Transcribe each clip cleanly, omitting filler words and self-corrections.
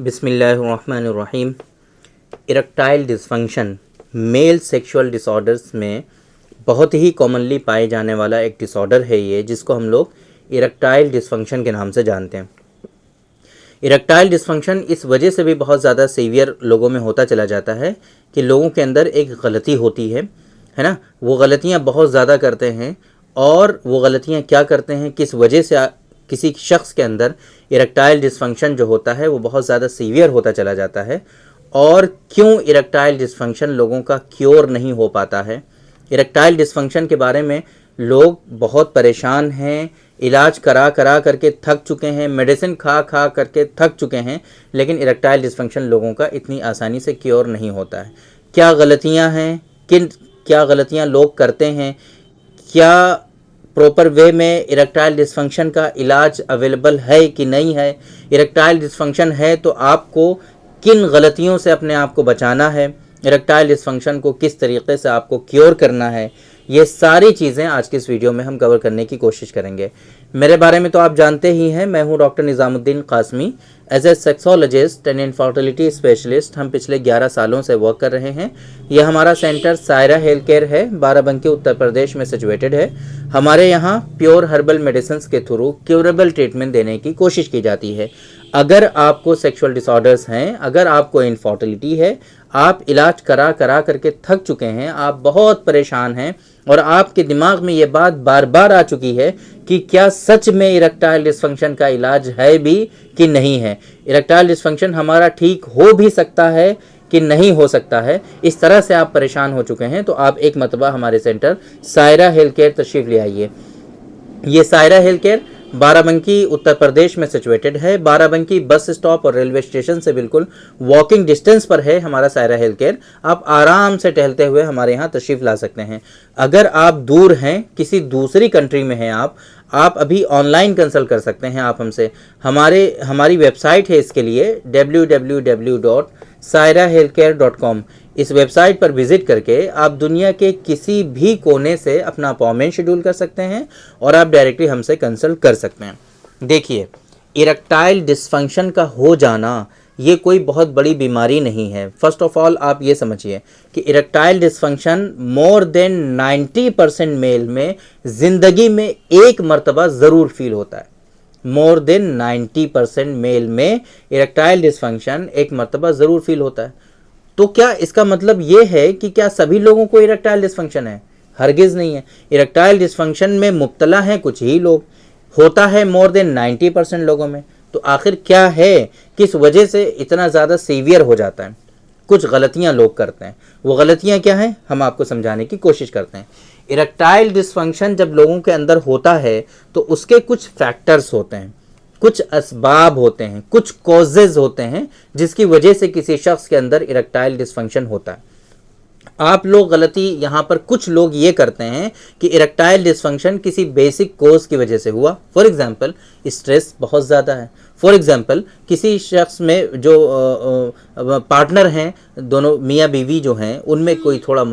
बिस्मिल्लाहिर्रहमानिर्रहीम। Erectile dysfunction male sexual disorders में बहुत ही कॉमनली पाए जाने वाला एक डिसऑर्डर है ये, जिसको हम लोग इरेक्टाइल डिसफंक्शन के नाम से जानते हैं। इरेक्टाइल डिसफंक्शन इस वजह से भी बहुत ज़्यादा सीवियर लोगों में होता चला जाता है कि लोगों के अंदर एक गलती होती है ना। वो गलतियाँ बहुत ज़्यादा करते हैं, और वो गलतियाँ क्या करते हैं, किस वजह से किसी शख्स के अंदर इरेक्टाइल डिसफंक्शन जो होता है वो बहुत ज़्यादा सीवियर होता चला जाता है, और क्यों इरेक्टाइल डिसफंक्शन लोगों का क्योर नहीं हो पाता है। इरेक्टाइल डिसफंक्शन के बारे में लोग बहुत परेशान हैं, इलाज करा करा करके थक चुके हैं, मेडिसिन खा खा करके थक चुके हैं, लेकिन इरेक्टाइल डिसफंक्शन लोगों का इतनी आसानी से क्योर नहीं होता है। क्या गलतियां हैं, क्या गलतियां लोग करते हैं, क्या प्रॉपर वे में इरेक्टाइल डिसफंक्शन का इलाज अवेलेबल है कि नहीं है, इरेक्टाइल डिसफंक्शन है तो आपको किन गलतियों से अपने आप को बचाना है, इरेक्टाइल डिसफंक्शन को किस तरीके से आपको क्योर करना है, ये सारी चीज़ें आज के इस वीडियो में हम कवर करने की कोशिश करेंगे। मेरे बारे में तो आप जानते ही हैं, मैं हूं doctor Nizamuddin Qasmi. As a sexologist and infertility specialist हम पिछले 11 सालों से वर्क कर रहे हैं। यह हमारा सेंटर सायरा हेल्थ केयर है, बाराबंकी उत्तर प्रदेश में सिचुएटेड है। हमारे यहाँ प्योर हर्बल मेडिसिन के थ्रू क्यूरेबल ट्रीटमेंट देने की कोशिश की जाती है। अगर आपको सेक्सुअल डिसऑर्डर्स हैं, अगर आपको इनफर्टिलिटी है, आप इलाज करा करा करके थक चुके हैं, आप बहुत परेशान हैं, और आपके दिमाग में ये बात बार बार आ चुकी है कि क्या सच में इरेक्टाइल डिसफंक्शन का इलाज है भी कि नहीं है, इरेक्टाइल डिसफंक्शन हमारा ठीक हो भी सकता है कि नहीं हो सकता है, इस तरह से आप परेशान हो चुके हैं, तो आप एक मरतबा हमारे सेंटर सायरा हेल्थ केयर तशरीफ़ ले आइए। ये सायरा हेल्थ केयर बाराबंकी उत्तर प्रदेश में सिचुएटेड है। बाराबंकी बस स्टॉप और रेलवे स्टेशन से बिल्कुल वॉकिंग डिस्टेंस पर है हमारा सायरा हेल्थ केयर। आप आराम से टहलते हुए हमारे यहाँ तशरीफ़ ला सकते हैं। अगर आप दूर हैं, किसी दूसरी कंट्री में हैं आप अभी ऑनलाइन कंसल्ट कर सकते हैं आप हमसे। हमारी वेबसाइट है इसके लिए www.sairahealthcare.com। इस वेबसाइट पर विजिट करके आप दुनिया के किसी भी कोने से अपना अपॉइंटमेंट शेड्यूल कर सकते हैं, और आप डायरेक्टली हमसे कंसल्ट कर सकते हैं। देखिए, इरेक्टाइल डिसफंक्शन का हो जाना ये कोई बहुत बड़ी बीमारी नहीं है। फर्स्ट ऑफ ऑल आप ये समझिए कि erectile dysfunction more than 90% male में ज़िंदगी में एक मरतबा ज़रूर फील होता है। मोर देन 90% मेल में इरेक्टाइल डिसफंक्शन एक मरतबा ज़रूर फील होता है। तो क्या इसका मतलब ये है कि क्या सभी लोगों को इरेक्टाइल डिसफंक्शन है? हरगिज़ नहीं है। इरेक्टाइल डिसफंक्शन में मुब्तला हैं कुछ ही लोग, होता है मोर देन 90% लोगों में। तो आखिर क्या है, किस वजह से इतना ज़्यादा सीवियर हो जाता है? कुछ गलतियां लोग करते हैं। वो गलतियां क्या हैं, हम आपको समझाने की कोशिश करते हैं। इरेक्टाइल डिसफंक्शन जब लोगों के अंदर होता है तो उसके कुछ फैक्टर्स होते हैं, कुछ असबाब होते हैं, कुछ कॉजेज़ होते हैं जिसकी वजह से किसी शख्स के अंदर इरेक्टाइल डिसफंक्शन होता है। आप लोग गलती यहाँ पर कुछ लोग ये करते हैं कि इरेक्टाइल डिसफंक्शन किसी बेसिक कोज की वजह से हुआ। फॉर एग्जांपल, स्ट्रेस बहुत ज़्यादा है। फॉर एग्जांपल, किसी शख्स में जो पार्टनर हैं, दोनों मियाँ बीवी जो हैं, उनमें कोई छोटा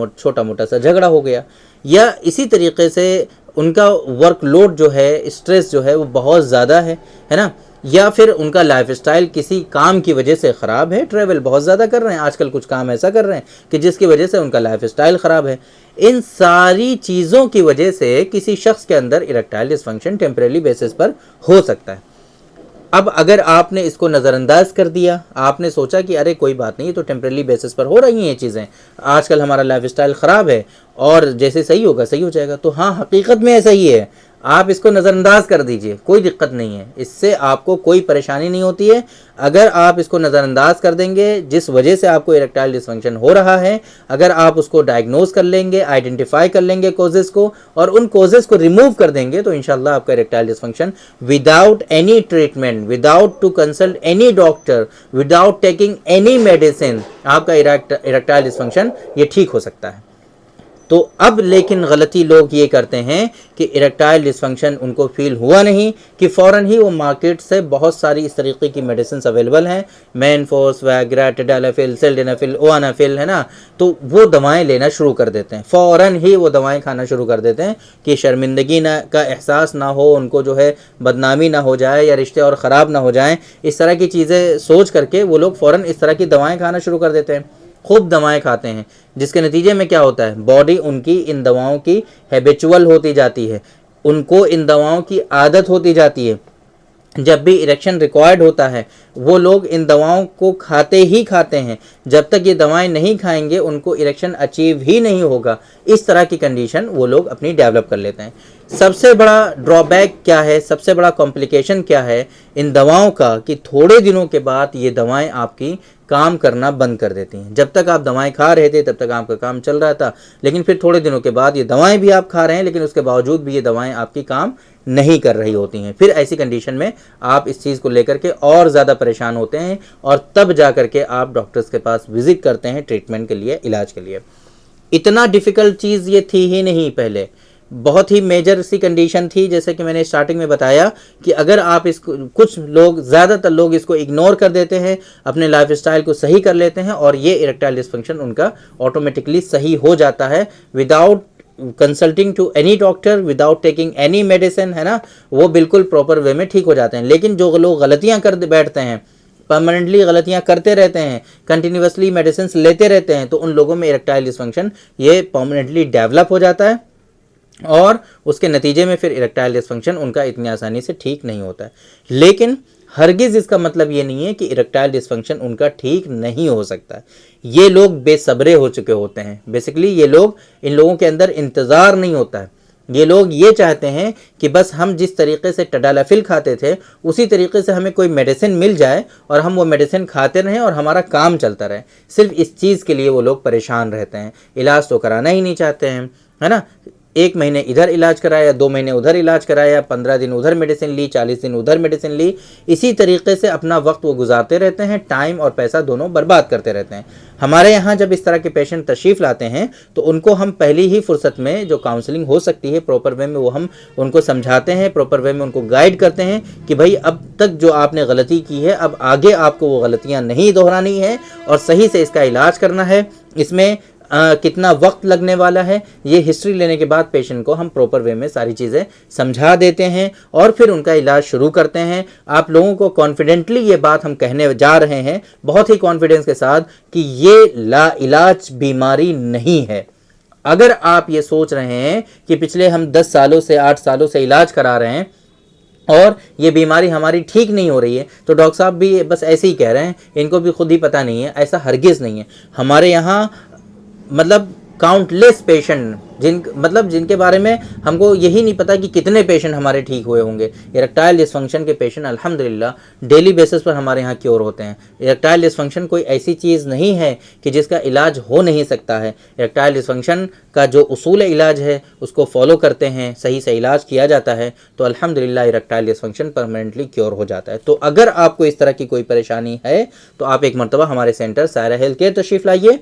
मोटा सा झगड़ा हो गया, या इसी तरीके से उनका वर्कलोड जो है, स्ट्रेस जो है वो बहुत ज़्यादा है ना, या फिर उनका लाइफस्टाइल किसी काम की वजह से ख़राब है, ट्रैवल बहुत ज़्यादा कर रहे हैं आजकल, कुछ काम ऐसा कर रहे हैं कि जिसकी वजह से उनका लाइफस्टाइल ख़राब है। इन सारी चीज़ों की वजह से किसी शख्स के अंदर इरेक्टाइल डिसफंक्शन टेम्परेरी बेसिस पर हो सकता है। अब अगर आपने इसको नज़रअंदाज कर दिया, आपने सोचा कि अरे कोई बात नहीं, तो टेम्परेरी बेसिस पर हो रही हैं ये चीज़ें, आजकल हमारा लाइफस्टाइल ख़राब है और जैसे सही होगा सही हो जाएगा, तो हाँ, हकीकत में ऐसा ही है। आप इसको नज़रअंदाज कर दीजिए, कोई दिक्कत नहीं है, इससे आपको कोई परेशानी नहीं होती है। अगर आप इसको नज़रअंदाज कर देंगे, जिस वजह से आपको इरेक्टाइल डिसफंक्शन हो रहा है, अगर आप उसको डायग्नोज कर लेंगे, आइडेंटिफाई कर लेंगे कोजेज़ को, और उन कोजेज़ को रिमूव कर देंगे, तो इंशाल्लाह आपका erectile dysfunction without any treatment, without to consult any doctor, without taking any medicine, आपका इरेक्टाइल डिसफंक्शन ये ठीक हो सकता है। तो अब लेकिन गलती लोग ये करते हैं कि इरेक्टाइल डिसफंक्शन उनको फील हुआ नहीं कि फ़ौरन ही वो मार्केट से बहुत सारी इस तरीके की मेडिसिन अवेलेबल हैं, मेनफोर्स, वैग्रा, टेडालाफिल, सिल्डेनाफिल, ओआनाफिल, है ना, तो वो दवाएं लेना शुरू कर देते हैं, फ़ौरन ही वो दवाएं खाना शुरू कर देते हैं कि शर्मिंदगी ना का एहसास ना हो, उनको जो है बदनामी ना हो जाए या रिश्ते और ख़राब ना हो जाएं, इस तरह की चीज़ें सोच करके वो लोग फ़ौरन इस तरह की दवाएँ खाना शुरू कर देते हैं, खूब दवाएं खाते हैं, जिसके नतीजे में क्या होता है, बॉडी उनकी इन दवाओं की हैबिचुअल होती जाती है, उनको इन दवाओं की आदत होती जाती है। जब भी इरेक्शन रिक्वायर्ड होता है वो लोग इन दवाओं को खाते ही खाते हैं, जब तक ये दवाएं नहीं खाएंगे उनको इरेक्शन अचीव ही नहीं होगा। इस तरह की कंडीशन वो लोग अपनी डेवलप कर लेते हैं। सबसे बड़ा ड्रॉबैक क्या है, सबसे बड़ा कॉम्प्लिकेशन क्या है इन दवाओं का, कि थोड़े दिनों के बाद ये दवाएं आपकी काम करना बंद कर देती हैं। जब तक आप दवाएं खा रहे थे तब तक आपका काम चल रहा था, लेकिन फिर थोड़े दिनों के बाद ये दवाएं भी आप खा रहे हैं, लेकिन उसके बावजूद भी ये दवाएं आपकी काम नहीं कर रही होती हैं। फिर ऐसी कंडीशन में आप इस चीज़ को लेकर के और ज़्यादा परेशान होते हैं और तब जा कर के आप डॉक्टर्स के पास विजिट करते हैं ट्रीटमेंट के लिए, इलाज के लिए। इतना डिफ़िकल्ट चीज़ ये थी ही नहीं पहले, बहुत ही मेजर सी कंडीशन थी। जैसे कि मैंने स्टार्टिंग में बताया कि अगर आप इसको, कुछ लोग, ज़्यादातर लोग इसको इग्नोर कर देते हैं, अपने लाइफस्टाइल को सही कर लेते हैं और ये इरेक्टाइल डिसफंक्शन उनका ऑटोमेटिकली सही हो जाता है without consulting to any doctor, without taking any medicine, है ना, वो बिल्कुल प्रॉपर वे में ठीक हो जाते हैं। लेकिन जो लोग गलतियाँ कर बैठते हैं, परमानेंटली गलतियां करते रहते हैं, कंटिन्यूसली मेडिसिन लेते रहते हैं, तो उन लोगों में इरेक्टाइल डिसफंक्शन ये परमानेंटली डेवलप हो जाता है और उसके नतीजे में फिर इरेक्टाइल डिसफंक्शन उनका इतनी आसानी से ठीक नहीं होता है। लेकिन हरगिज़ इसका मतलब ये नहीं है कि इरेक्टाइल डिसफंक्शन उनका ठीक नहीं हो सकता। ये लोग बेसब्रे हो चुके होते हैं। बेसिकली ये लोग, इन लोगों के अंदर इंतज़ार नहीं होता है। ये लोग ये चाहते हैं कि बस हम जिस तरीके से टडालाफिल खाते थे उसी तरीके से हमें कोई मेडिसिन मिल जाए और हम वो मेडिसिन खाते रहें और हमारा काम चलता रहे। सिर्फ इस चीज़ के लिए वो लोग परेशान रहते हैं, इलाज तो कराना ही नहीं चाहते हैं, है ना। 1 महीने इधर इलाज कराया, 2 महीने उधर इलाज कराया, 15 दिन उधर मेडिसिन ली, 40 दिन उधर मेडिसिन ली, इसी तरीके से अपना वक्त वो गुजारते रहते हैं, टाइम और पैसा दोनों बर्बाद करते रहते हैं। हमारे यहाँ जब इस तरह के पेशेंट तशरीफ़ लाते हैं तो उनको हम पहली ही फुर्सत में जो काउंसलिंग हो सकती है प्रॉपर वे में, वो हम उनको समझाते हैं, प्रॉपर वे में उनको गाइड करते हैं कि भाई अब तक जो आपने गलती की है अब आगे आपको वो गलतियाँ नहीं दोहरानी है और सही से इसका इलाज करना है। इसमें कितना वक्त लगने वाला है, ये हिस्ट्री लेने के बाद पेशेंट को हम प्रॉपर वे में सारी चीज़ें समझा देते हैं और फिर उनका इलाज शुरू करते हैं। आप लोगों को कॉन्फिडेंटली ये बात हम कहने जा रहे हैं, बहुत ही कॉन्फिडेंस के साथ, कि ये लाइलाज बीमारी नहीं है। अगर आप ये सोच रहे हैं कि पिछले हम 10 सालों से 8 सालों से इलाज करा रहे हैं और ये बीमारी हमारी ठीक नहीं हो रही है, तो डॉक्टर साहब भी बस ऐसे ही कह रहे हैं, इनको भी खुद ही पता नहीं है, ऐसा हरगिज़ नहीं है। हमारे यहाँ मतलब काउंटलेस पेशेंट, जिनके बारे में हमको यही नहीं पता कि कितने पेशेंट हमारे ठीक हुए होंगे। इरेक्टाइल डिसफंक्शन के पेशेंट अल्हम्दुलिल्लाह डेली बेसिस पर हमारे यहाँ क्योर होते हैं। इरेक्टाइल डिसफंक्शन कोई ऐसी चीज़ नहीं है कि जिसका इलाज हो नहीं सकता है। इरेक्टाइल डिसफंक्शन का जो उसूल इलाज है उसको फॉलो करते हैं, सही से इलाज किया जाता है तो अल्हम्दुलिल्लाह इरेक्टाइल डिसफंक्शन परमानेंटली क्योर हो जाता है। तो अगर आपको इस तरह की कोई परेशानी है तो आप एक मरतबा हमारे सेंटर सायरा हेल्थ केयर तशरीफ़ लाइए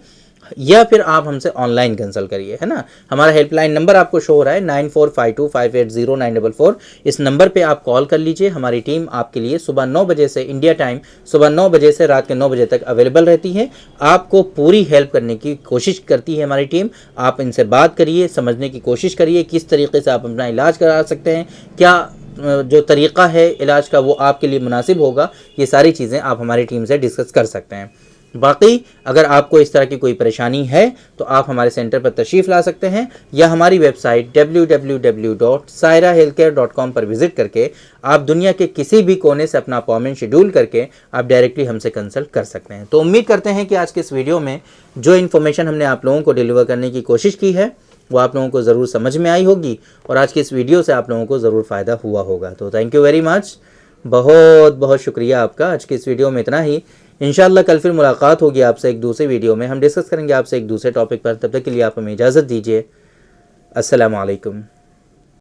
या फिर आप हमसे ऑनलाइन कंसल्ट करिए, है ना। हमारा हेल्पलाइन नंबर आपको शो हो रहा है 9452580944। इस नंबर पे आप कॉल कर लीजिए। हमारी टीम आपके लिए सुबह 9 बजे से, इंडिया टाइम सुबह 9 बजे से रात के 9 बजे तक अवेलेबल रहती है। आपको पूरी हेल्प करने की कोशिश करती है हमारी टीम। आप इनसे बात करिए, समझने की कोशिश करिए किस तरीके से आप अपना इलाज करा सकते हैं, क्या जो तरीक़ा है इलाज का वो आपके लिए मुनासिब होगा। ये सारी चीज़ें आप हमारी टीम से डिस्कस कर सकते हैं। बाकी अगर आपको इस तरह की कोई परेशानी है तो आप हमारे सेंटर पर तशरीफ़ ला सकते हैं या हमारी वेबसाइट www.sairahealthcare.com पर विज़िट करके आप दुनिया के किसी भी कोने से अपना अपॉइंटमेंट शेड्यूल करके आप डायरेक्टली हमसे कंसल्ट कर सकते हैं। तो उम्मीद करते हैं कि आज के इस वीडियो में जो इन्फॉर्मेशन हमने आप लोगों को डिलीवर करने की कोशिश की है वो आप लोगों को ज़रूर समझ में आई होगी और आज की इस वीडियो से आप लोगों को ज़रूर फ़ायदा हुआ होगा। तो थैंक यू वेरी मच, बहुत बहुत शुक्रिया आपका। आज की इस वीडियो में इतना ही। इंशाल्लाह कल फिर मुलाकात होगी आपसे एक दूसरे वीडियो में। हम डिस्कस करेंगे आपसे एक दूसरे टॉपिक पर। तब तक के लिए आप हमें इजाज़त दीजिए। अस्सलामु अलैकुम।